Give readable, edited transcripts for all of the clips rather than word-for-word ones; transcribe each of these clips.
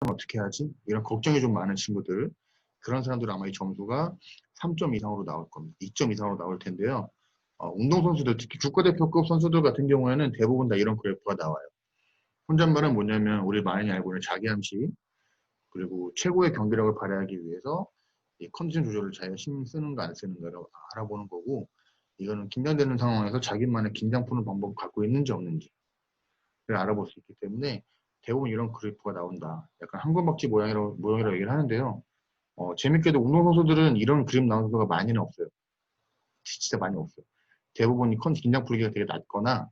어떻게 하지? 이런 걱정이 좀 많은 친구들, 그런 사람들은 아마 이 점수가 3점 이상으로 나올 겁니다. 2점 이상으로 나올 텐데요. 운동선수들, 특히 국가대표급 선수들 같은 경우에는 대부분 다 이런 그래프가 나와요. 혼잣말은 뭐냐면 우리 많이 알고 있는 자기암시, 그리고 최고의 경기력을 발휘하기 위해서 이 컨디션 조절을 잘 신경 쓰는가 안 쓰는가를 알아보는 거고, 이거는 긴장되는 상황에서 자기만의 긴장 푸는 방법을 갖고 있는지 없는지를 알아볼 수 있기 때문에 대부분 이런 그래프가 나온다. 약간 한국박쥐 모양이라고 얘기를 하는데요. 재밌게도 운동선수들은 이런 그림 나오는 선수가 많이는 없어요. 진짜 많이 없어요. 대부분 긴장 풀기가 되게 낮거나,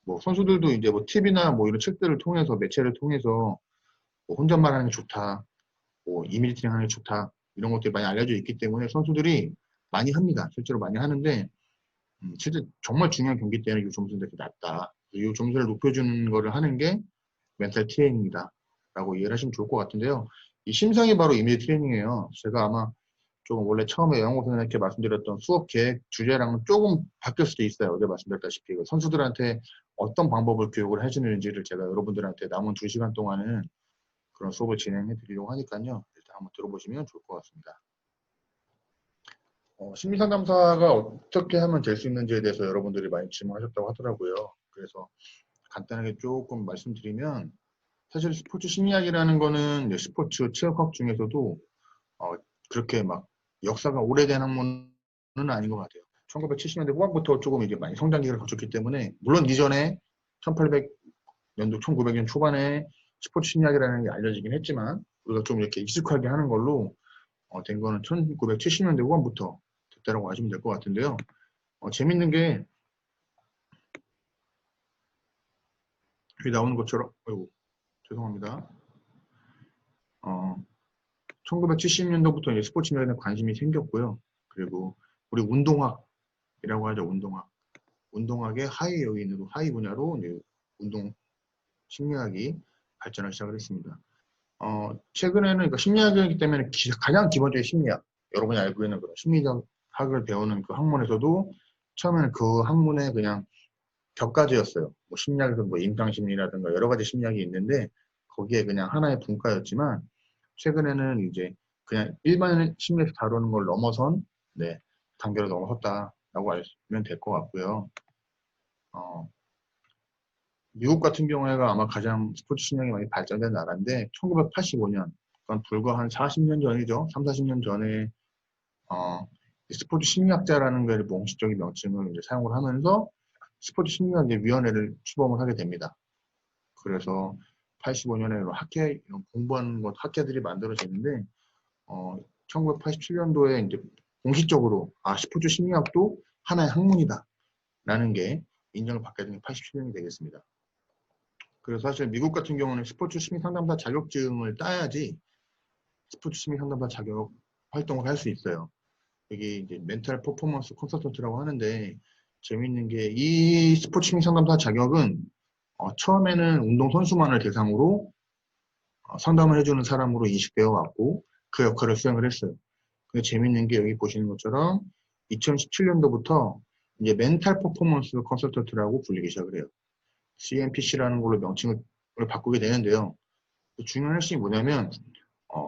뭐 선수들도 이제 뭐 TV나 뭐 이런 책들을 통해서, 매체를 통해서 뭐 혼잣말 하는 게 좋다, 뭐 이미지 트레이닝 하는 게 좋다, 이런 것들이 많이 알려져 있기 때문에 선수들이 많이 합니다. 실제로 많이 하는데, 실제 정말 중요한 경기 때는 이 점수는 되게 낮다. 이 점수를 높여주는 거를 하는 게 멘탈 트레이닝이다 라고 이해를 하시면 좋을 것 같은데요. 이 심상이 바로 이미지 트레이닝이에요. 제가 아마 좀 원래 처음에 영어 선생님께 말씀드렸던 수업 계획 주제랑은 조금 바뀔 수도 있어요. 어제 말씀드렸다시피 선수들한테 어떤 방법을 교육을 해주는지를 제가 여러분들한테 남은 2시간 동안은 그런 수업을 진행해 드리려고 하니까요. 일단 한번 들어보시면 좋을 것 같습니다. 심리상담사가 어떻게 하면 될 수 있는지에 대해서 여러분들이 많이 질문하셨다고 하더라고요. 그래서 간단하게 조금 말씀드리면, 사실 스포츠 심리학이라는 거는 이제 스포츠 체육학 중에서도 그렇게 막 역사가 오래된 학문은 아닌 것 같아요. 1970년대 후반부터 조금 이제 많이 성장기를 거쳤기 때문에, 물론 이전에 1800년도, 1900년 초반에 스포츠 심리학이라는 게 알려지긴 했지만, 우리가 좀 이렇게 익숙하게 하는 걸로 된 거는 1970년대 후반부터 됐다라고 하시면 될 것 같은데요. 재밌는 게 여기 나오는 것처럼, 아이고, 죄송합니다. 1970년도부터 이제 스포츠 심리학에 관심이 생겼고요. 그리고 우리 운동학이라고 하죠, 운동학. 운동학의 하위 요인으로, 하위 분야로 이제 운동 심리학이 발전을 시작을 했습니다. 최근에는 그러니까 심리학이기 때문에 가장 기본적인 심리학, 여러분이 알고 있는 그런 심리학을 배우는 그 학문에서도 처음에는 그 학문의 그냥 격가지였어요. 뭐 심리학에서 뭐 임상심리라든가 여러 가지 심리학이 있는데 거기에 그냥 하나의 분과였지만, 최근에는 이제 그냥 일반 심리에서 다루는 걸 넘어선, 네, 단계를 넘어섰다라고 알면 될 것 같고요. 미국 같은 경우에가 아마 가장 스포츠 심리학이 많이 발전된 나라인데, 1985년, 그러니까 불과 한 40년 전이죠. 3, 40년 전에 스포츠 심리학자라는 걸 공식적인 명칭을 이제 사용을 하면서 스포츠 심리학의 위원회를 출범을 하게 됩니다. 그래서 85년에 학회, 공부하는 것, 학회들이 만들어지는데, 1987년도에 이제 공식적으로 스포츠 심리학도 하나의 학문이다 라는 게 인정을 받게 된 게 87년이 되겠습니다. 그래서 사실 미국 같은 경우는 스포츠 심리 상담사 자격증을 따야지 스포츠 심리 상담사 자격 활동을 할 수 있어요. 이게 이제 멘탈 퍼포먼스 컨설턴트라고 하는데, 재밌는 게 이 스포츠 심리 상담사 자격은 처음에는 운동선수만을 대상으로 상담을 해주는 사람으로 인식되어 왔고 그 역할을 수행을 했어요. 근데 재밌는 게 여기 보시는 것처럼 2017년도부터 이제 멘탈 퍼포먼스 컨설턴트라고 불리기 시작을 해요. CMPC라는 걸로 명칭을 바꾸게 되는데요. 중요한 핵심이 뭐냐면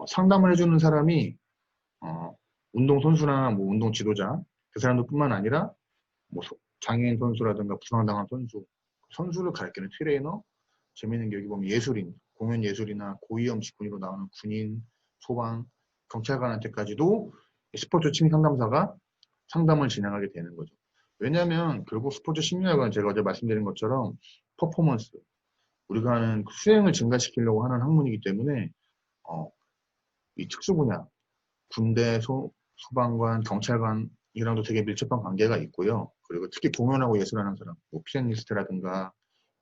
상담을 해주는 사람이 운동선수나 뭐 운동 지도자, 그 사람들뿐만 아니라 뭐 장애인 선수라든가 부상당한 선수를 가르치는 트레이너, 재밌는 게 여기 보면 예술인, 공연 예술이나 고위험 직군으로 나오는 군인, 소방, 경찰관한테까지도 스포츠 심리 상담사가 상담을 진행하게 되는 거죠. 왜냐하면 결국 스포츠 심리학은 제가 어제 말씀드린 것처럼 퍼포먼스, 우리가 하는 수행을 증가시키려고 하는 학문이기 때문에 이 특수 분야, 군대, 소방관, 경찰관이랑도 되게 밀접한 관계가 있고요. 그리고 특히 공연하고 예술하는 사람, 뭐 피아니스트라든가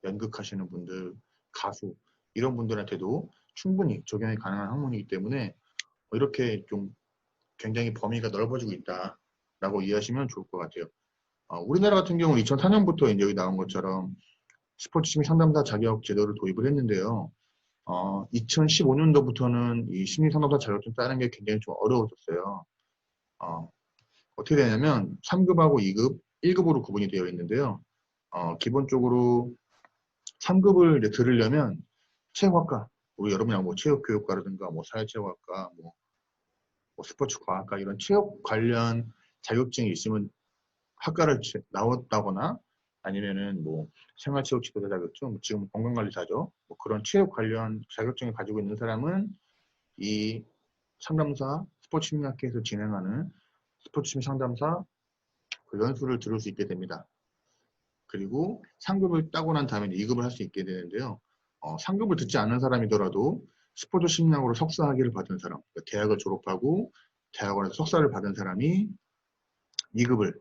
연극하시는 분들, 가수, 이런 분들한테도 충분히 적용이 가능한 학문이기 때문에 이렇게 좀 굉장히 범위가 넓어지고 있다라고 이해하시면 좋을 것 같아요. 우리나라 같은 경우 2004년부터 이제 여기 나온 것처럼 스포츠 심리 상담사 자격 제도를 도입을 했는데요. 2015년도부터는 이 심리 상담사 자격증 따는 게 굉장히 좀 어려워졌어요. 어떻게 되냐면 3급하고 2급, 1급으로 구분이 되어 있는데요. 기본적으로 3급을 이제 들으려면 체육학과, 우리 여러분이랑 뭐 체육교육과라든가 뭐 사회체육학과 뭐 스포츠과학과 이런 체육 관련 자격증이 있으면 학과를 나왔다거나 아니면은 뭐 생활체육 지도자 자격증, 지금 건강관리사죠. 뭐 그런 체육 관련 자격증을 가지고 있는 사람은 이 상담사 스포츠심리학회에서 진행하는 스포츠심리 상담사 그 연수를 들을 수 있게 됩니다. 그리고 상급을 따고 난 다음에 2급을 할 수 있게 되는데요. 상급을 듣지 않은 사람이더라도 스포츠 심리학으로 석사 학위를 받은 사람, 그러니까 대학을 졸업하고 대학원에서 석사를 받은 사람이 2급을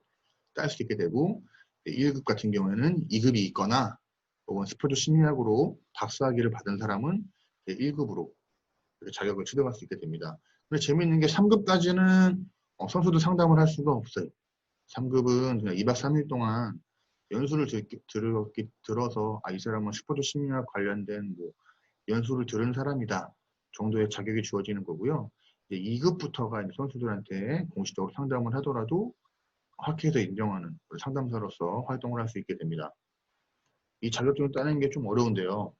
딸 수 있게 되고 1급 같은 경우에는 2급이 있거나 혹은 스포츠 심리학으로 박사학위를 받은 사람은 1급으로 자격을 취득할 수 있게 됩니다. 근데 재미있는 게 3급까지는 선수도 상담을 할 수가 없어요. 3급은 그냥 2박 3일 동안 연수를 들어서 이 사람은 스포츠 심리학 관련된 뭐 연수를 들은 사람이다 정도의 자격이 주어지는 거고요. 이제 2급부터가 선수들한테 공식적으로 상담을 하더라도 학회에서 인정하는 상담사로서 활동을 할 수 있게 됩니다. 이 자격증을 따는 게 좀 어려운데요.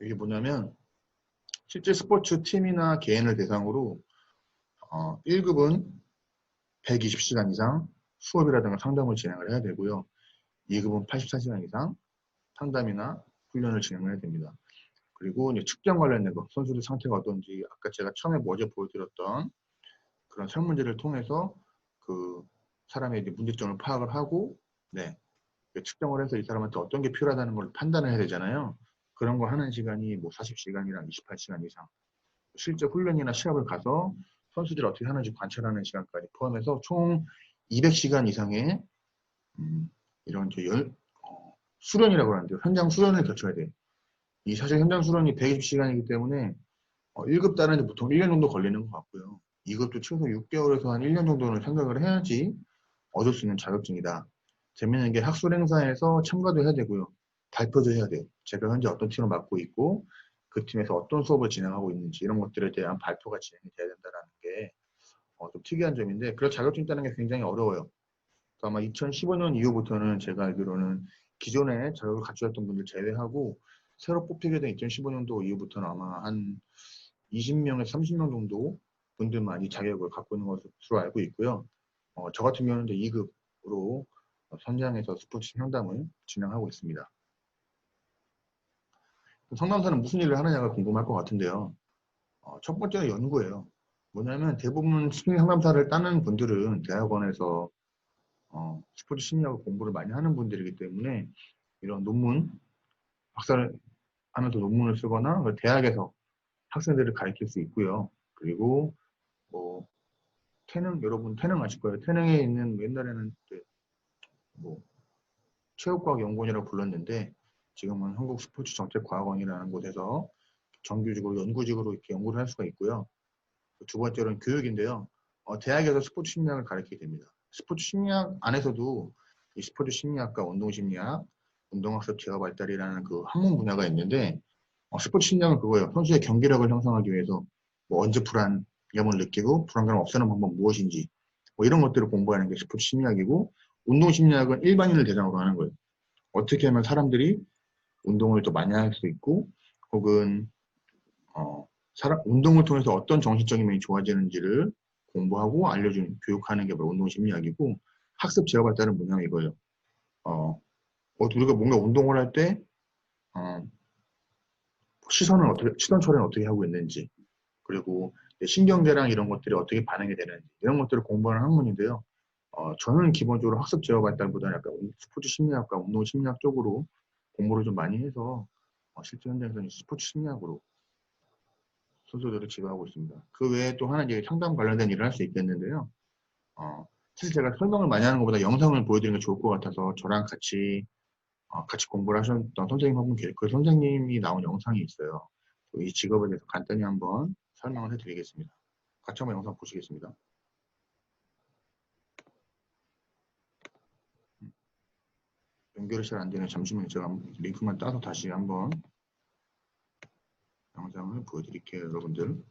이게 뭐냐면 실제 스포츠 팀이나 개인을 대상으로 1급은 120시간 이상 수업이라든가 상담을 진행을 해야 되고요. 2급은 84시간 이상 상담이나 훈련을 진행을 해야 됩니다. 그리고 이제 측정 관련된 거, 선수들 상태가 어떤지 아까 제가 처음에 어제 보여드렸던 그런 설문지를 통해서 그 사람의 이제 문제점을 파악을 하고 네, 측정을 해서 이 사람한테 어떤 게 필요하다는 걸 판단을 해야 되잖아요. 그런 거 하는 시간이 뭐 40시간이랑 28시간 이상. 실제 훈련이나 시합을 가서 선수들이 어떻게 하는지 관찰하는 시간까지 포함해서 총 200시간 이상의 이런 수련이라고 하는데요. 현장 수련을 거쳐야 돼요. 이 사실 현장 수련이 120시간이기 때문에 1급 따는데 보통 1년 정도 걸리는 것 같고요. 2급도 최소 6개월에서 한 1년 정도는 생각을 해야지 얻을 수 있는 자격증이다. 재미있는 게 학술 행사에서 참가도 해야 되고요. 발표도 해야 돼요. 제가 현재 어떤 팀을 맡고 있고 그 팀에서 어떤 수업을 진행하고 있는지 이런 것들에 대한 발표가 진행이 돼야 된다는 게 좀 특이한 점인데 그래서 자격증 따는 게 굉장히 어려워요. 아마 2015년 이후부터는 제가 알기로는 기존에 자격을 갖추었던 분들 제외하고 새로 뽑히게 된 2015년도 이후부터는 아마 한 20명에서 30명 정도 분들만 이 자격을 갖고 있는 것으로 알고 있고요. 저 같은 경우는 2급으로 현장에서 스포츠 상담을 진행하고 있습니다. 상담사는 무슨 일을 하느냐가 궁금할 것 같은데요. 첫 번째는 연구예요. 뭐냐면 대부분 심리 상담사를 따는 분들은 대학원에서 스포츠 심리학을 공부를 많이 하는 분들이기 때문에 이런 논문, 박사를 하면서 논문을 쓰거나 대학에서 학생들을 가르칠 수 있고요. 그리고 뭐 여러분 태능 아실 거예요. 태능에 있는 옛날에는 뭐 체육과학연구원이라고 불렀는데 지금은 한국스포츠정책과학원이라는 곳에서 정규직으로 연구직으로 이렇게 연구를 할 수가 있고요. 두 번째로는 교육인데요. 대학에서 스포츠 심리학을 가르치게 됩니다. 스포츠 심리학 안에서도 이 스포츠 심리학과 운동심리학, 운동학습 제어 발달이라는 그 학문 분야가 있는데 스포츠 심리학은 그거예요. 선수의 경기력을 형성하기 위해서 뭐 언제 불안감을 느끼고 불안감을 없애는 방법 무엇인지 뭐 이런 것들을 공부하는 게 스포츠 심리학이고 운동심리학은 일반인을 대상으로 하는 거예요. 어떻게 하면 사람들이 운동을 더 많이 할 수 있고 혹은 운동을 통해서 어떤 정신적인 면이 좋아지는지를 공부하고 알려주는 교육하는 게 바로 운동심리학이고 학습 제어 발달은 뭐냐면 이거예요. 우리가 뭔가 운동을 할 때 시선 처리는 어떻게 하고 있는지 그리고 신경계랑 이런 것들이 어떻게 반응이 되는지 이런 것들을 공부하는 학문인데요. 저는 기본적으로 학습 제어 발달보다는 약간 스포츠 심리학과 운동 심리학 쪽으로 공부를 좀 많이 해서 실제 현장에서는 스포츠 심리학으로 선수들을 지도하고 있습니다. 그 외에 또 하나 이제 상담 관련된 일을 할 수 있겠는데요. 사실 제가 설명을 많이 하는 것보다 영상을 보여드리는 게 좋을 것 같아서 저랑 같이 공부를 하셨던 선생님 한 분 계세요. 그 선생님이 나온 영상이 있어요. 이 직업에 대해서 간단히 한번 설명을 해드리겠습니다. 같이 한번 영상 보시겠습니다. 연결이 잘 안 되네. 잠시만요. 제가 링크만 따서 다시 한번 영상을 보여드릴게요, 여러분들.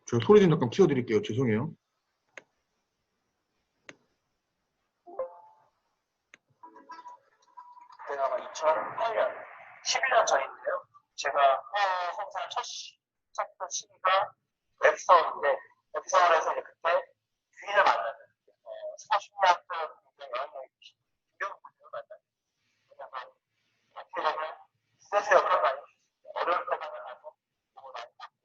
제가 소리 좀 잠깐 키워드릴게요. 죄송해요. 제가 아마 2008년, 11년 전인데요. 제가 생산 첫 시작했던 시기가 웹서인데, 웹서에서 그때 주인을 만나는, 스포츠학교 굉장히 영향력이 있으신 김경훈 군을 만나는, 왜냐면, 어떻게 보면, 스트레스 역할을 많이 주시고, 어려울 때마다 가서, 그걸 많이 받고,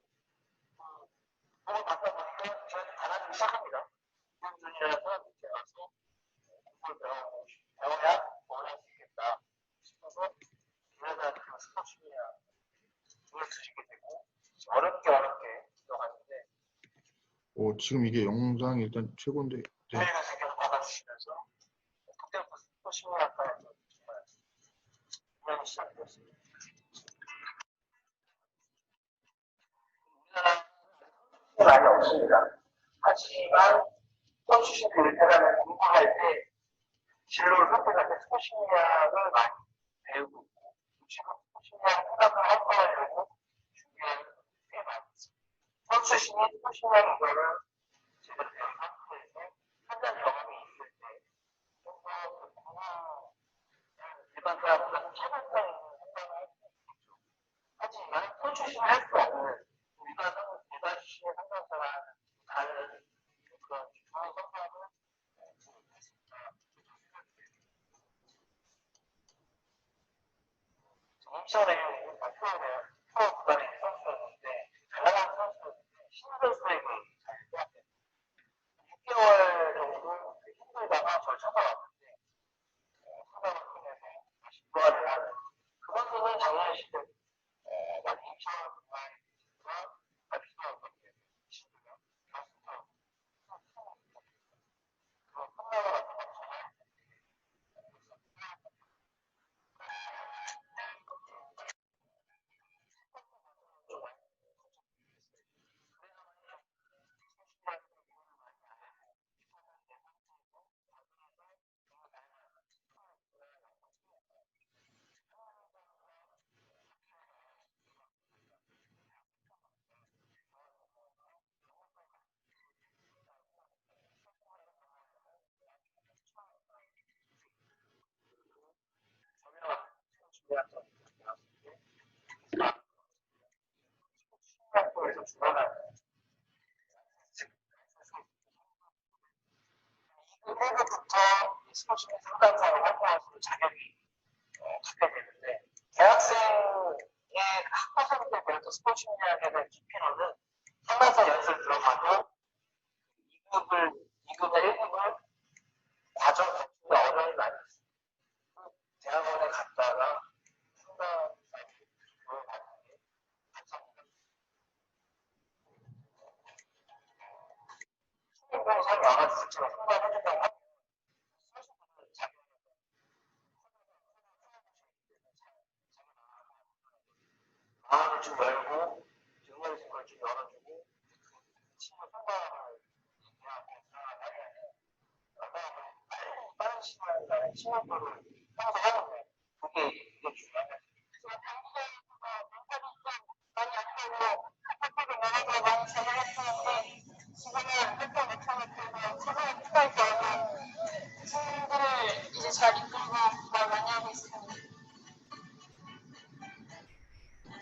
그걸 받다 보니까 저한테 달아지기 시작합니다. 김경준이라는 사람이 이제 와서, 공부를 배워야 뭘 할 수 있겠다 싶어서 그러다 스포츠미야 돈을 드시게 되고 어렵게 들어갔는데 지금 이게 영상이 일단 최고인데. 네. 교육을 세계로 받아주시면서 그때부터 스포츠미학과에서 정말 운영이 시작되었습니다. 우리나라는 많이 없습니다. 하지만 선수신 교육회라는 공부할 때 진로를 선택할 때 스포츠미학을 많이 배우고 있고 지금 스포츠미학 생각을 할 거라고 준비하는 꽤 많이 있습니다. 선수신이 스포츠미학 이거를 제대로 배운 상태에서 현장 경험이 있을 때 좀 더 일반 사람보다 차별성 있는 생각을 할 수 있겠죠. 하지만 선수신을 할 수 없는 일반 출신의 상담사와는 다른 그런 좋은 성과를 인천에 프로 구단의 선수였는데 다양한 선수였는데 신선수에게 잘 빼앗겼어요. 6개월 정도 힘들다가 저를 찾아왔는데 상담을 통해서 다시 부활을 하는 그 선수는 작년 시즌 많이 인천 구단이지만 발표가 어떻게 친구가 결승전 그런 판단을 갖고 저는 준비했던 학교에서 주관하는 1부부터 스포츠맨 상담사로 활동할 수 있는 자격이 갖게 되는데 대학생의 학부생 때 배웠던 스포츠맨에 대한 깊이로는 상담사 연수를 들어가도 2급이나 1급을 과정 자체에 어려움이 많이 있어요. 대학원에 갔다가 상담사 교육을 받는 게 감사합니다. 수행병상 와가지고 제가 상담해준다고 하면 선수들은 자기 마음을 좀 열고 응원의 걸 좀 열어주고 친구 상담을 얘기하고 생각을 하면 빠른 시간 안에 친구들을 평소 하는데 그게 중요한 것 같아요.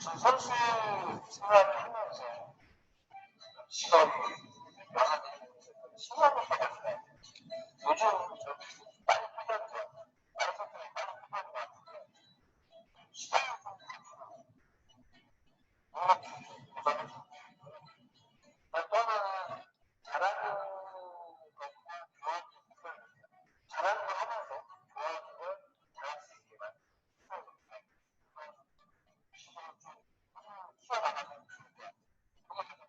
저 선수 생활하면서 시간이 많아지는 시간이 많아요. 요즘 좀 빨리 풀려서 많은 선수들이 빨리 풀리는 것 같은데 시간이 좀 부족해서 또는 잘하는 것과 좋아하는 것을 잘하는 걸 하면서 좋아하는 걸 잘할 수 있게 만드는 시간을 좀 키워나가면 좋을 것 같아요.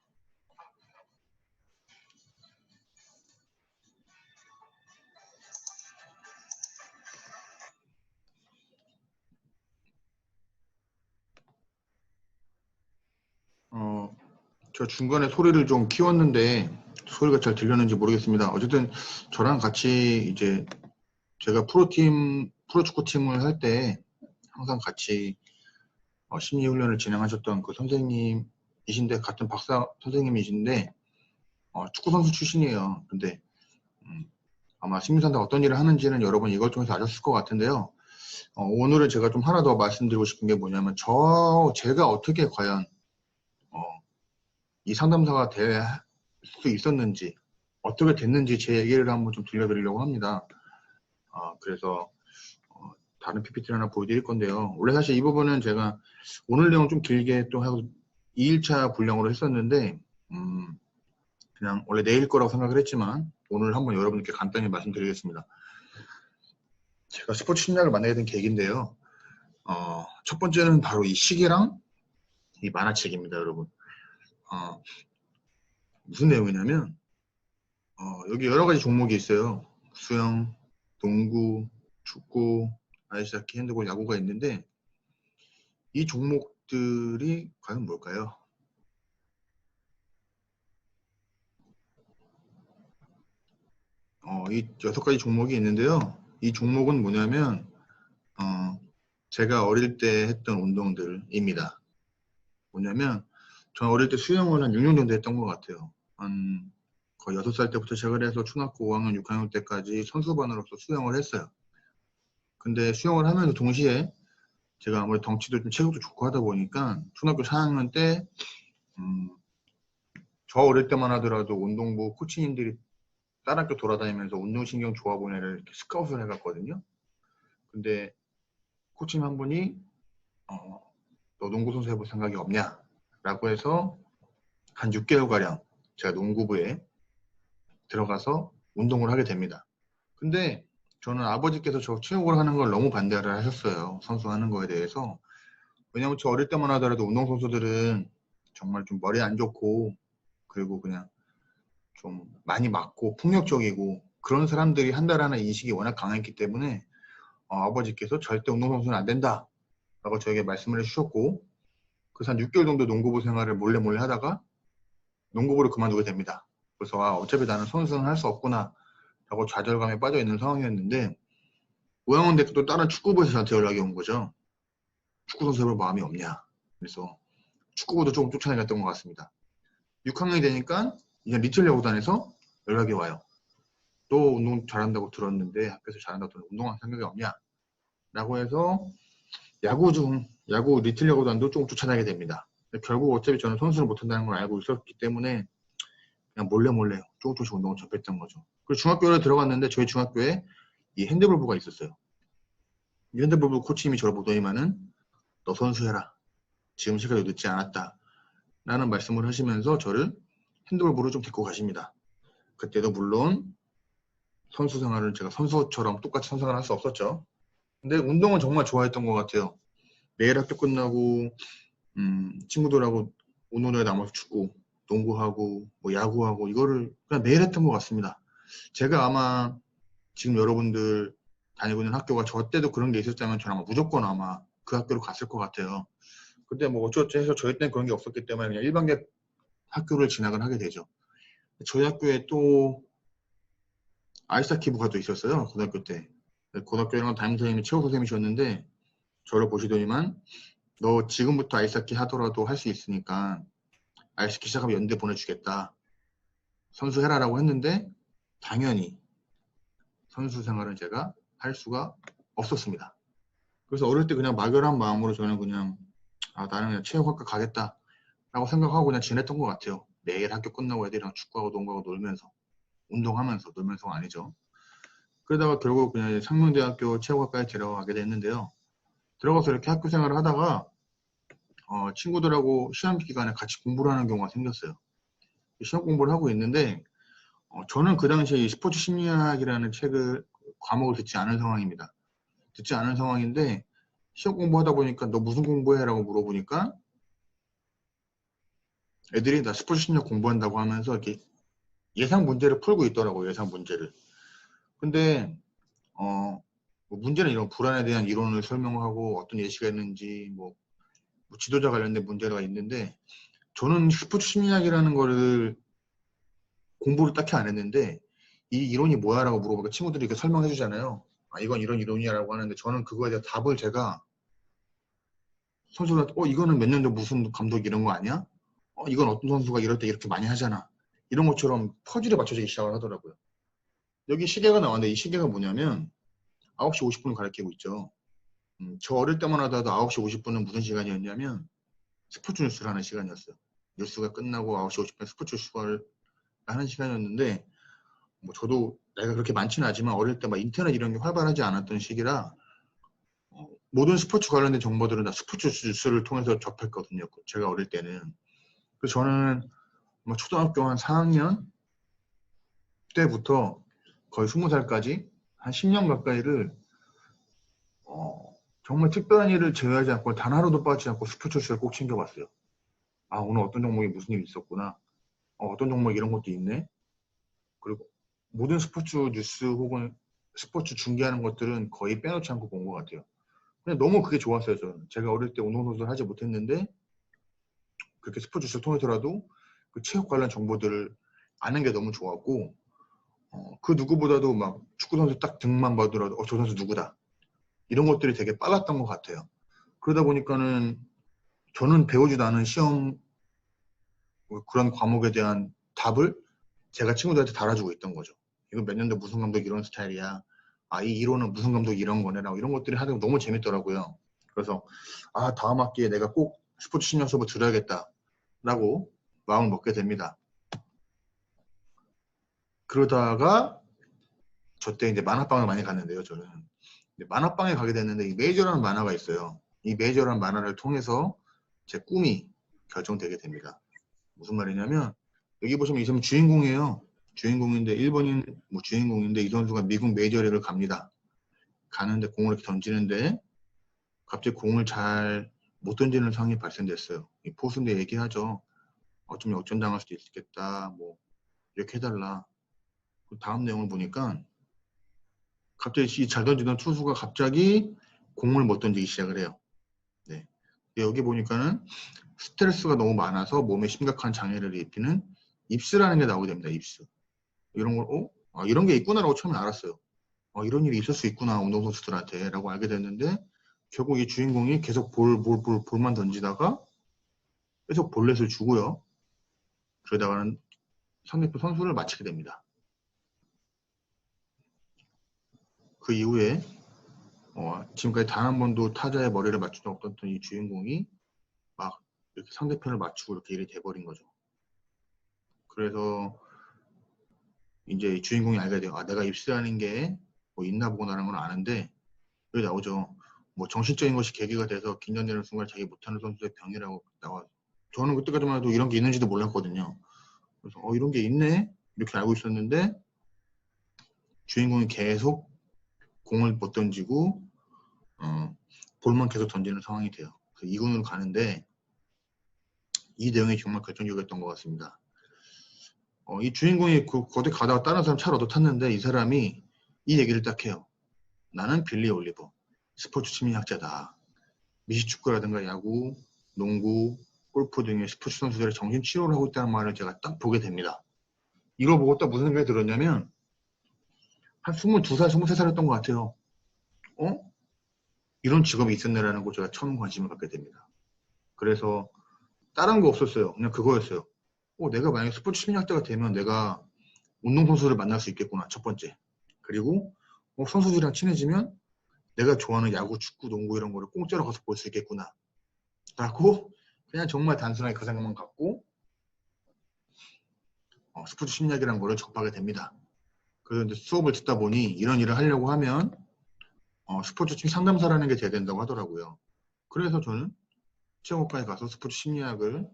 저 중간에 소리를 좀 키웠는데 소리가 잘 들렸는지 모르겠습니다. 어쨌든 저랑 같이 이제 제가 프로축구팀을 할 때 항상 같이 심리훈련을 진행하셨던 그 선생님이신데, 같은 박사 선생님이신데, 축구 선수 출신이에요. 근데 아마 심리상담 어떤 일을 하는지는 여러분 이걸 통해서 아셨을 것 같은데요. 오늘은 제가 좀 하나 더 말씀드리고 싶은 게 뭐냐면, 제가 어떻게 과연 이 상담사가 될 수 있었는지, 어떻게 됐는지 제 얘기를 한번 좀 들려드리려고 합니다. 그래서 다른 PPT를 하나 보여드릴 건데요. 원래 사실 이 부분은 제가 오늘 내용 좀 길게 또 하고 2일차 분량으로 했었는데, 그냥 원래 내일 거라고 생각을 했지만 오늘 한번 여러분께 간단히 말씀드리겠습니다. 제가 스포츠 심리학을 만나게 된 계기인데요. 첫 번째는 바로 이 시계랑 이 만화책입니다, 여러분. 무슨 내용이냐면, 여기 여러 가지 종목이 있어요. 수영, 농구, 축구, 아이스하키, 핸드볼, 야구가 있는데, 이 종목들이 과연 뭘까요? 이 6가지 종목이 있는데요. 이 종목은 뭐냐면, 제가 어릴 때 했던 운동들입니다. 뭐냐면, 저는 어릴 때 수영을 한 6년 정도 했던 것 같아요. 한 거의 6살 때부터 시작을 해서 초등학교 5학년, 6학년 때까지 선수반으로서 수영을 했어요. 근데 수영을 하면서 동시에 제가 아무래도 덩치도 좀 체격도 좋고 하다 보니까 초등학교 4학년 때, 저 어릴 때만 하더라도 운동부 코치님들이 다른 학교 돌아다니면서 운동신경 좋아 보이는 애를 이렇게 스카웃을 해갔거든요. 근데 코치님 한 분이, 너 농구 선수 해볼 생각이 없냐? 라고 해서 한 6개월가량 제가 농구부에 들어가서 운동을 하게 됩니다. 근데 저는 아버지께서 저 체육을 하는 걸 너무 반대를 하셨어요. 선수 하는 거에 대해서. 왜냐면 저 어릴 때만 하더라도 운동선수들은 정말 좀 머리 안 좋고, 그리고 그냥 좀 많이 맞고 폭력적이고 그런 사람들이 한다라는 인식이 워낙 강했기 때문에 아버지께서 절대 운동선수는 안 된다 라고 저에게 말씀을 해주셨고, 그래서 한 6개월 정도 농구부 생활을 몰래 하다가 농구부를 그만두게 됩니다. 그래서 어차피 나는 선수는 할 수 없구나 라고 좌절감에 빠져 있는 상황이었는데, 우영원 대표도 다른 축구부에서 저한테 연락이 온 거죠. 축구 선수 해볼 마음이 없냐. 그래서 축구부도 조금 쫓아내렸던 것 같습니다. 6학년이 되니까 이제 리틀 야구단에서 연락이 와요. 또 운동 잘한다고 들었는데 학교에서 잘한다고 들었는데 운동할 생각이 없냐 라고 해서 야구 리틀 야구단도 조금 쫓아내게 됩니다. 결국 어차피 저는 선수를 못한다는 걸 알고 있었기 때문에 그냥 몰래 조금씩 운동을 접했던 거죠. 그리고 중학교에 들어갔는데 저희 중학교에 이 핸드볼부가 있었어요. 이 핸드볼부 코치님이 저를 보더니만은 너 선수해라. 지금 시간이 늦지 않았다. 라는 말씀을 하시면서 저를 핸드볼부로 좀 데리고 가십니다. 그때도 물론 선수 생활을 제가 선수처럼 똑같이 선수 생활을 할 수 없었죠. 근데 운동은 정말 좋아했던 것 같아요. 매일 학교 끝나고 친구들하고 운동장에 남아서 축구, 농구하고 뭐 야구하고 이거를 그냥 매일 했던 것 같습니다. 제가 아마 지금 여러분들 다니고 있는 학교가 저 때도 그런 게 있었다면 저는 아마 무조건 아마 그 학교로 갔을 것 같아요. 근데 뭐 어쩌지 해서 저희 때는 그런 게 없었기 때문에 그냥 일반계 학교를 진학을 하게 되죠. 저희 학교에 또 아이스하키부가 또 있었어요. 고등학교 때. 고등학교랑 담임 선생님이 체육 선생님이셨는데 저를 보시더니만 너 지금부터 아이스하키 하더라도 할 수 있으니까 아이스하키 시작하면 연대 보내주겠다. 선수 해라라고 했는데 당연히 선수 생활은 제가 할 수가 없었습니다. 그래서 어릴 때 그냥 막연한 마음으로 저는 그냥 아, 나는 그냥 체육학과 가겠다라고 생각하고 그냥 지냈던 것 같아요. 매일 학교 끝나고 애들이랑 축구하고 농구하고 놀면서, 운동하면서, 놀면서가 아니죠. 그러다가 결국 그냥 상명대학교 체육학과에 들어가게 됐는데요. 들어가서 이렇게 학교 생활을 하다가 친구들하고 시험 기간에 같이 공부를 하는 경우가 생겼어요. 시험 공부를 하고 있는데 저는 그 당시에 이 스포츠 심리학이라는 책을 과목을 듣지 않은 상황입니다. 듣지 않은 상황인데 시험 공부하다 보니까 너 무슨 공부해? 라고 물어보니까 애들이 나 스포츠 심리학 공부한다고 하면서 이렇게 예상 문제를 풀고 있더라고요. 예상 문제를. 근데 뭐 문제는 이런 불안에 대한 이론을 설명하고 어떤 예시가 있는지 뭐 지도자 관련된 문제가 있는데 저는 스포츠 심리학이라는 거를 공부를 딱히 안 했는데 이 이론이 뭐야라고 물어보니까 친구들이 이렇게 설명해 주잖아요. 아, 이건 이런 이론이야라고 하는데 저는 그거에 대한 답을 제가 선수들한테 이거는 몇 년도 무슨 감독 이런 거 아니야? 이건 어떤 선수가 이럴 때 이렇게 많이 하잖아. 이런 것처럼 퍼즐에 맞춰지기 시작을 하더라고요. 여기 시계가 나왔는데 이 시계가 뭐냐면 9시 50분을 가리키고 있죠. 저 어릴 때만 하더라도 9시 50분은 무슨 시간이었냐면 스포츠 뉴스를 하는 시간이었어요. 뉴스가 끝나고 9시 50분 스포츠 뉴스를 하는 시간이었는데 뭐 저도 나이가 그렇게 많지는 않지만 어릴 때 막 인터넷 이런 게 활발하지 않았던 시기라 모든 스포츠 관련된 정보들은 다 스포츠 뉴스를 통해서 접했거든요. 제가 어릴 때는. 그래서 저는 뭐 초등학교 한 4학년 때부터 거의 20살까지 한 10년 가까이를 정말 특별한 일을 제외하지 않고 단 하루도 빠지지 않고 스포츠 뉴스를 꼭 챙겨봤어요. 아, 오늘 어떤 종목이 무슨 일이 있었구나. 어떤 종목 이런 것도 있네. 그리고 모든 스포츠 뉴스 혹은 스포츠 중계하는 것들은 거의 빼놓지 않고 본 것 같아요. 그냥 너무 그게 좋았어요, 저는. 제가 어릴 때 운동선수를 하지 못했는데 그렇게 스포츠 뉴스를 통해서라도 그 체육 관련 정보들을 아는 게 너무 좋았고 그 누구보다도 막 축구선수 딱 등만 봐더라도 저 선수 누구다. 이런 것들이 되게 빨랐던 것 같아요. 그러다 보니까는 저는 배우지도 않은 시험 그런 과목에 대한 답을 제가 친구들한테 달아주고 있던 거죠. 이거 몇 년도 무슨 감독 이런 스타일이야. 아, 이 이론은 무슨 감독 이런 거네라고 이런 것들이 하는 거 너무 재밌더라고요. 그래서 아, 다음 학기에 내가 꼭 스포츠 심리학 수업을 들어야겠다라고 마음을 먹게 됩니다. 그러다가 저 때 이제 만화방을 많이 갔는데요, 저는. 만화방에 가게 됐는데 이 메이저라는 만화가 있어요. 이 메이저라는 만화를 통해서 제 꿈이 결정되게 됩니다. 무슨 말이냐면 여기 보시면 이 사람 주인공이에요. 주인공인데 일본인 뭐 주인공인데 이 선수가 미국 메이저리그를 갑니다. 가는데 공을 이렇게 던지는데 갑자기 공을 잘 못 던지는 상황이 발생됐어요. 이 포수인데 얘기하죠. 좀 역전당할 수도 있겠다. 뭐 이렇게 해달라. 다음 내용을 보니까 갑자기 이 잘 던지던 투수가 갑자기 공을 못 던지기 시작을 해요. 네. 여기 보니까는 스트레스가 너무 많아서 몸에 심각한 장애를 입히는 입스라는 게 나오게 됩니다. 입스. 이런 걸, 이런 게 있구나라고 처음에 알았어요. 이런 일이 있을 수 있구나, 운동선수들한테. 라고 알게 됐는데, 결국 이 주인공이 계속 볼만 던지다가 계속 볼넷을 주고요. 그러다가는 상대편 선수를 맞히게 됩니다. 그 이후에, 지금까지 단 한 번도 타자의 머리를 맞추지 못했던 이 주인공이 막 이렇게 상대편을 맞추고 이렇게 일이 돼버린 거죠. 그래서 이제 주인공이 알게 돼요. 아, 내가 입시라는 게 뭐 있나 보구나라는 건 아는데, 여기 나오죠. 뭐 정신적인 것이 계기가 돼서 긴장되는 순간 자기 못하는 선수의 병이라고 나와. 저는 그때까지만 해도 이런 게 있는지도 몰랐거든요. 그래서 이런 게 있네 이렇게 알고 있었는데 주인공이 계속 공을 못 던지고 볼만 계속 던지는 상황이 돼요. 그래서 2군으로 가는데 이 내용이 정말 결정적이었던 것 같습니다. 이 주인공이 거기 가다가 다른 사람 차를 얻어 탔는데 이 사람이 이 얘기를 딱 해요. 나는 빌리 올리버, 스포츠 심리학자다. 미식축구라든가 야구, 농구, 골프 등의 스포츠 선수들의 정신치료를 하고 있다는 말을 제가 딱 보게 됩니다. 이걸 보고 딱 무슨 생각이 들었냐면 한 22살, 23살이었던 것 같아요. 이런 직업이 있었네라는 거 제가 처음 관심을 갖게 됩니다. 그래서 다른 거 없었어요. 그냥 그거였어요. 내가 만약에 스포츠 심리학자가 되면 내가 운동선수를 만날 수 있겠구나, 첫 번째. 그리고 선수들이랑 친해지면 내가 좋아하는 야구, 축구, 농구 이런 거를 공짜로 가서 볼 수 있겠구나. 라고 그냥 정말 단순하게 그 생각만 갖고 스포츠 심리학이라는 거를 접하게 됩니다. 그래서 이제 수업을 듣다 보니 이런 일을 하려고 하면 스포츠 심 상담사라는 게 돼야 된다고 하더라고요. 그래서 저는 체육학과에 가서 스포츠 심리학을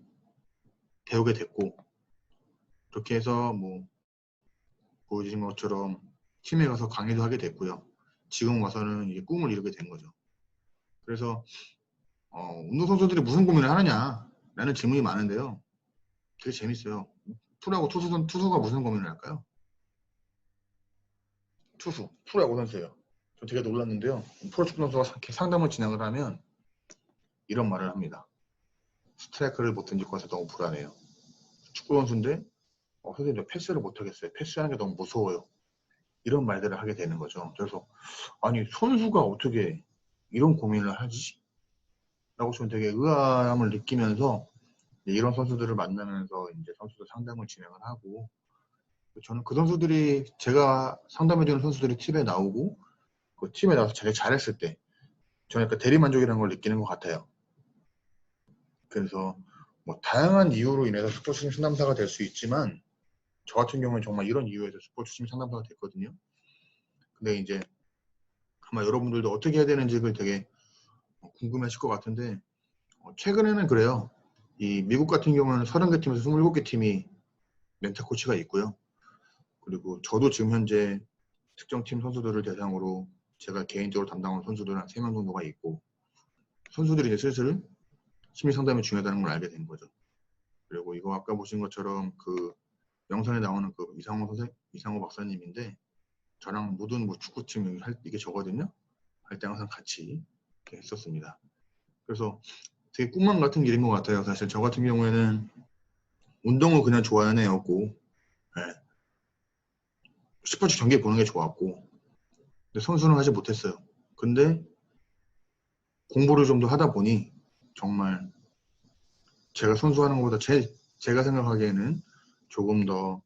배우게 됐고, 그렇게 해서 뭐 보여주신 것처럼 팀에 가서 강의도 하게 됐고요. 지금 와서는 이제 꿈을 이루게 된 거죠. 그래서 운동선수들이 무슨 고민을 하느냐 라는 질문이 많은데요. 되게 재밌어요. 프로야구 투수가 무슨 고민을 할까요? 프로야구 선수예요. 저 되게 놀랐는데요. 프로축구 선수가 이렇게 상담을 진행을 하면 이런 말을 합니다. 스트라이크를 못 던질 것 같아서 너무 불안해요. 축구 선수인데 선생님 저 패스를 못 하겠어요. 패스하는 게 너무 무서워요. 이런 말들을 하게 되는 거죠. 그래서 아니 선수가 어떻게 이런 고민을 하지? 라고 저는 되게 의아함을 느끼면서 이런 선수들을 만나면서 이제 선수들 상담을 진행을 하고, 저는 그 선수들이 제가 상담해주는 선수들이 팀에 나오고 그 팀에 나와서 잘했을 때 저는 약간 대리만족이라는 걸 느끼는 것 같아요. 그래서 뭐 다양한 이유로 인해서 스포츠 상담사가 될 수 있지만 저 같은 경우는 정말 이런 이유에서 스포츠 팀 상담사가 됐거든요. 근데 이제 아마 여러분들도 어떻게 해야 되는지를 되게 궁금해하실 것 같은데 최근에는 그래요. 이 미국 같은 경우는 30개 팀에서 27개 팀이 멘탈 코치가 있고요. 그리고 저도 지금 현재 특정 팀 선수들을 대상으로 제가 개인적으로 담당하는 선수들 한 3명 정도가 있고, 선수들이 이제 슬슬 심리 상담이 중요하다는 걸 알게 된 거죠. 그리고 이거 아까 보신 것처럼 그 영상에 나오는 그 이상호 박사님인데 저랑 모든 뭐 축구팀 이게 저거든요. 할 때 항상 같이 이렇게 했었습니다. 그래서 되게 꿈만 같은 일인 것 같아요. 사실 저 같은 경우에는 운동을 그냥 좋아하는 애였고, 네. 스포츠 경기 보는 게 좋았고, 근데 선수는 하지 못했어요. 근데 공부를 좀 더 하다 보니 정말 제가 선수하는 것보다 제가 생각하기에는 조금 더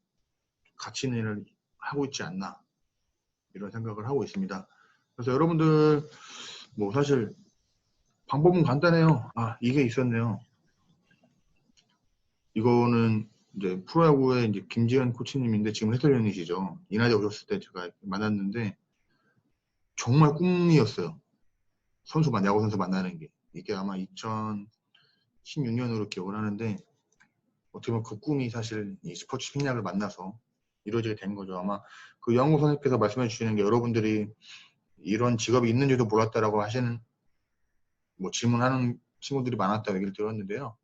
가치 있는 일을 하고 있지 않나 이런 생각을 하고 있습니다. 그래서 여러분들 뭐 사실 방법은 간단해요. 이게 있었네요. 이거는 이제 프로야구의 이제 김지현 코치님인데 지금 해설위원이시죠. 이날에 오셨을 때 제가 만났는데 정말 꿈이었어요. 야구 선수 만나는 게. 이게 아마 2016년으로 기억을 하는데 어떻게 보면 그 꿈이 사실 이 스포츠 심리학을 만나서 이루어지게 된 거죠. 아마 그 영국 선생님께서 말씀해 주시는 게 여러분들이 이런 직업이 있는지도 몰랐다라고 하시는 뭐 질문하는 친구들이 많았다고 얘기를 들었는데요.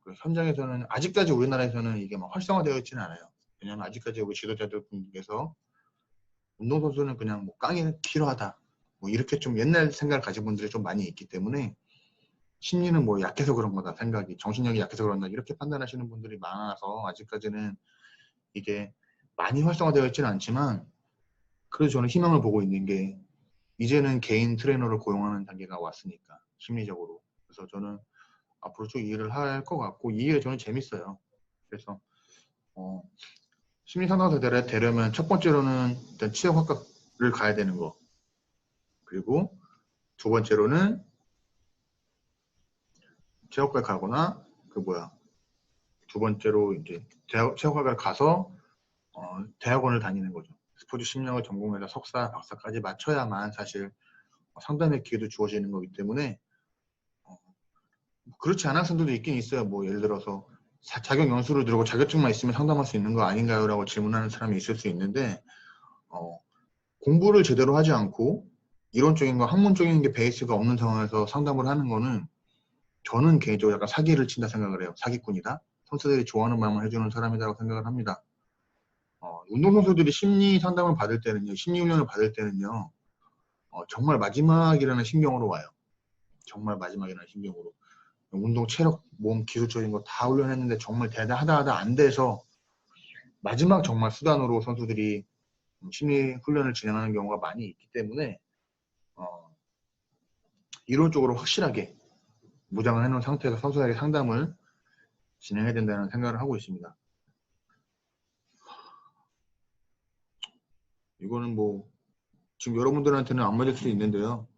그 현장에서는 아직까지 우리나라에서는 이게 막 활성화되어 있지는 않아요. 왜냐하면 아직까지 우리 지도자들 분께서 운동선수는 그냥 뭐 깡이 필요하다. 뭐 이렇게 좀 옛날 생각을 가진 분들이 좀 많이 있기 때문에 심리는 뭐 약해서 그런 거다 생각이 정신력이 약해서 그런다 이렇게 판단하시는 분들이 많아서 아직까지는 이게 많이 활성화되어 있지는 않지만 그래도 저는 희망을 보고 있는 게 이제는 개인 트레이너를 고용하는 단계가 왔으니까 심리적으로. 그래서 저는 앞으로 쭉 이 일을 할 것 같고 이 일이 저는 재밌어요. 그래서 심리 상담사 되려면 첫 번째로는 일단 취업학과를 가야 되는 거. 그리고 두 번째로는 체육과에 가거나 두 번째로 이제 체육학과를 가서 대학원을 다니는 거죠. 스포츠 심리학을 전공해서 석사, 박사까지 맞춰야만 사실 상담의 기회도 주어지는 거기 때문에 그렇지 않은 학생들도 있긴 있어요. 뭐 예를 들어서 자격 연수를 들고 자격증만 있으면 상담할 수 있는 거 아닌가요? 라고 질문하는 사람이 있을 수 있는데 공부를 제대로 하지 않고 이론적인 거 학문적인 게 베이스가 없는 상황에서 상담을 하는 거는 저는 개인적으로 약간 사기를 친다 생각을 해요. 사기꾼이다. 선수들이 좋아하는 말만 해주는 사람이라고 생각을 합니다. 운동선수들이 심리 상담을 받을 때는요, 심리 훈련을 받을 때는요, 정말 마지막이라는 신경으로 와요. 정말 마지막이라는 신경으로. 운동, 체력, 몸, 기술적인 거 다 훈련했는데 정말 대단하다 안 돼서 마지막 정말 수단으로 선수들이 심리 훈련을 진행하는 경우가 많이 있기 때문에 이론적으로 확실하게 무장을 해놓은 상태에서 선수에게 상담을 진행해야 된다는 생각을 하고 있습니다. 이거는 뭐 지금 여러분들한테는 안 맞을 수도 있는데요.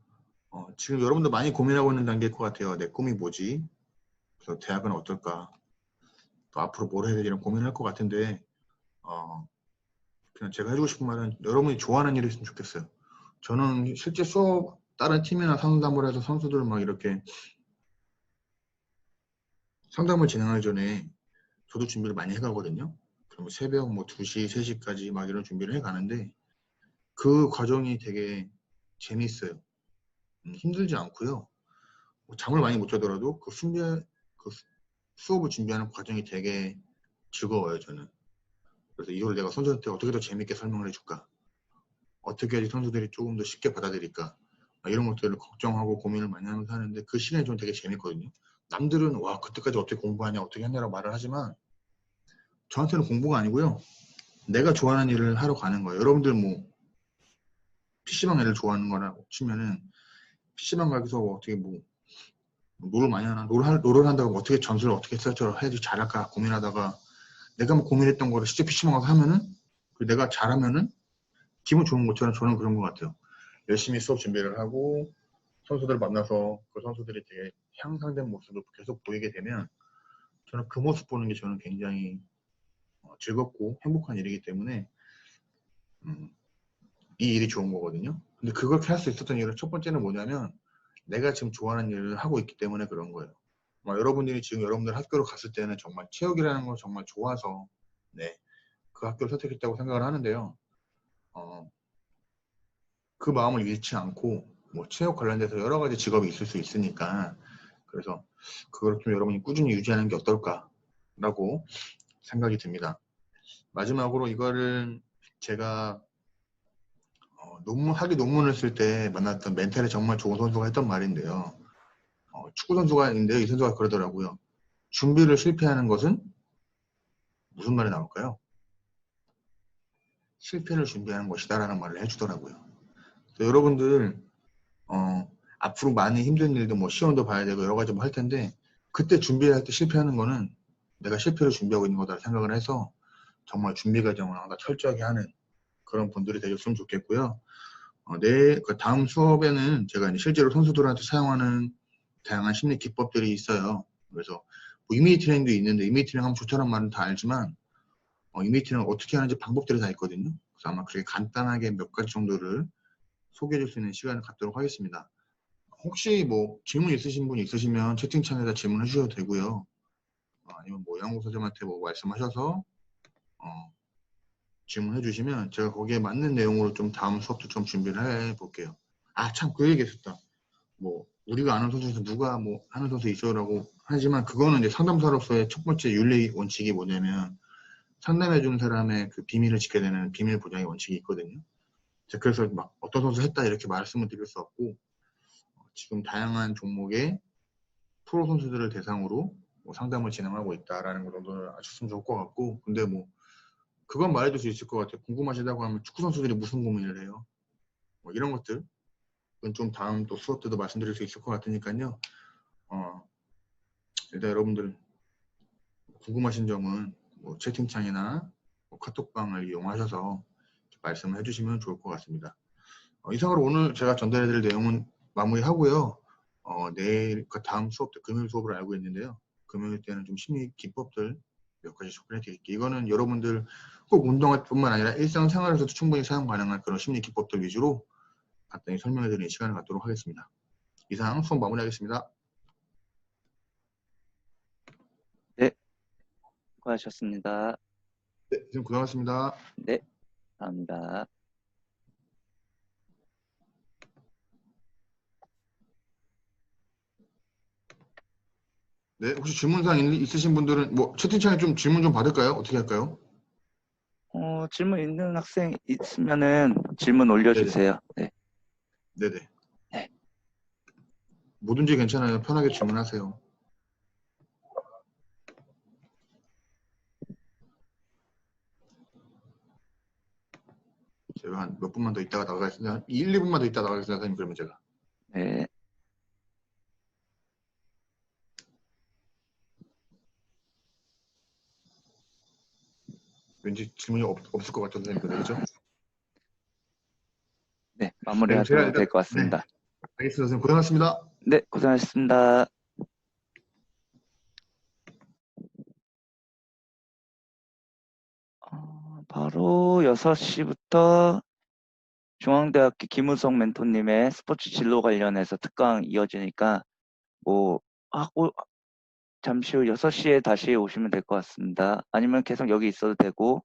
지금 여러분도 많이 고민하고 있는 단계일 것 같아요. 내 꿈이 뭐지? 그래서 대학은 어떨까? 또 앞으로 뭘 해야 되지? 이런 고민을 할 것 같은데, 그냥 제가 해주고 싶은 말은 여러분이 좋아하는 일이 있으면 좋겠어요. 저는 실제 수업, 다른 팀이나 상담을 해서 선수들 막 이렇게 상담을 진행하기 전에 저도 준비를 많이 해가거든요. 그러면 새벽 뭐 2시, 3시까지 막 이런 준비를 해가는데 그 과정이 되게 재밌어요. 힘들지 않고요. 뭐 잠을 많이 못 자더라도 그 수업을 준비하는 과정이 되게 즐거워요, 저는. 그래서 이걸 내가 선수한테 어떻게 더 재밌게 설명을 해줄까? 어떻게 해야지 선수들이 조금 더 쉽게 받아들일까? 이런 것들을 걱정하고 고민을 많이 하면서 하는데 그 시간이 좀 되게 재밌거든요. 남들은 와 그때까지 어떻게 공부하냐 어떻게 했냐라고 말을 하지만 저한테는 공부가 아니고요. 내가 좋아하는 일을 하러 가는 거예요. 여러분들 뭐 PC방 일을 좋아하는 거나 치면은 PC방 가서 어떻게 뭐 롤을 많이 하나 롤을 한다고 어떻게 전술을 어떻게 설정을 해야지 잘할까 고민하다가 내가 뭐 고민했던 거를 실제 PC방 가서 하면은 내가 잘하면은 기분 좋은 것처럼 저는 그런 것 같아요. 열심히 수업 준비를 하고 선수들 만나서 그 선수들이 되게 향상된 모습을 계속 보이게 되면 저는 그 모습 보는 게 저는 굉장히 즐겁고 행복한 일이기 때문에 이 일이 좋은 거거든요. 근데 그렇게 할 수 있었던 이유는 첫 번째는 뭐냐면 내가 지금 좋아하는 일을 하고 있기 때문에 그런 거예요. 여러분들이 지금 여러분들 학교로 갔을 때는 정말 체육이라는 걸 정말 좋아서 네, 그 학교를 선택했다고 생각을 하는데요. 어, 그 마음을 잃지 않고 뭐 체육 관련돼서 여러 가지 직업이 있을 수 있으니까 그래서 그걸 좀 여러분이 꾸준히 유지하는 게 어떨까라고 생각이 듭니다. 마지막으로 이거를 제가 논문을 쓸 때 만났던 멘탈이 정말 좋은 선수가 했던 말인데요. 축구 선수가 있는데 이 선수가 그러더라고요. 준비를 실패하는 것은 무슨 말이 나올까요? 실패를 준비하는 것이다라는 말을 해주더라고요. 여러분들 앞으로 많이 힘든 일도 뭐 시험도 봐야 되고 여러 가지 뭐 할 텐데 그때 준비할 때 실패하는 거는 내가 실패를 준비하고 있는 거다 생각을 해서 정말 준비 과정을 항상 철저하게 하는 그런 분들이 되셨으면 좋겠고요. 그 다음 수업에는 제가 이제 실제로 선수들한테 사용하는 다양한 심리 기법들이 있어요. 그래서 뭐 이미지 트레이닝도 있는데 이미지 트레이닝 하면 좋다는 말은 다 알지만 이미지 트레이닝 어떻게 하는지 방법들이 다 있거든요. 그래서 아마 그렇게 간단하게 몇 가지 정도를 소개해 줄 수 있는 시간을 갖도록 하겠습니다. 혹시 뭐 질문 있으신 분 있으시면 채팅창에다 질문해 주셔도 되고요. 아니면 뭐 양호 선생님한테 뭐 말씀하셔서 질문해 주시면 제가 거기에 맞는 내용으로 좀 다음 수업도 좀 준비를 해 볼게요. 아, 참 그 얘기 했었다. 뭐 우리가 아는 선수 중에서 누가 뭐 하는 선수 있어라고 하지만 그거는 이제 상담사로서의 첫 번째 윤리 원칙이 뭐냐면 상담해 주는 사람의 그 비밀을 지켜야 되는 비밀 보장의 원칙이 있거든요. 그래서 막 어떤 선수 했다 이렇게 말씀을 드릴 수 없고 지금 다양한 종목의 프로 선수들을 대상으로 뭐 상담을 진행하고 있다라는 거 정도는 아셨으면 좋을 것 같고 근데 뭐 그건 말해줄 수 있을 것 같아요. 궁금하시다고 하면 축구 선수들이 무슨 고민을 해요? 뭐 이런 것들은 좀 다음 또 수업 때도 말씀드릴 수 있을 것 같으니까요. 일단 여러분들 궁금하신 점은 뭐 채팅창이나 뭐 카톡방을 이용하셔서 말씀을 해주시면 좋을 것 같습니다. 이상으로 오늘 제가 전달해드릴 내용은 마무리하고요. 내일 그 다음 수업 때 금요일 수업을 알고 있는데요. 금요일 때는 좀 심리 기법들 몇 가지 소개해 드릴게요. 이거는 여러분들 꼭 운동할 뿐만 아니라 일상생활에서도 충분히 사용 가능한 그런 심리 기법들 위주로 간단히 설명해 드리는 시간을 갖도록 하겠습니다. 이상 수업 마무리하겠습니다. 네, 수고하셨습니다. 네, 선생님 고생하셨습니다. 네, 감사합니다. 네, 혹시 질문사항 있으신 분들은 뭐 채팅창에 좀 질문 좀 받을까요? 어떻게 할까요? 질문 있는 학생 있으면은 질문 네네. 올려주세요. 네. 네네. 네. 뭐든지 괜찮아요. 편하게 질문하세요. 제가 한 몇 분만 더 있다가 나가겠습니다. 한 1, 2분만 더 있다가 나가겠습니다. 선생님 그러면 제가. 네. 왠지 질문이 없을 것 같아서 선생님 그죠? 네, 네, 제가 마무리하도록 일단 될 것 네, 같습니다. 알겠습니다. 선생님 고생하셨습니다. 네, 고생하셨습니다. 바로 6시부터 중앙대학교 김우성 멘토님의 스포츠 진로 관련해서 특강 이어지니까 뭐 하고 잠시 후 6시에 다시 오시면 될 것 같습니다. 아니면 계속 여기 있어도 되고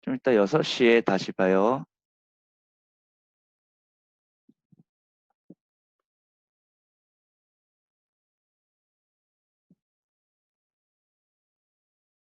좀 이따 6시에 다시 봐요.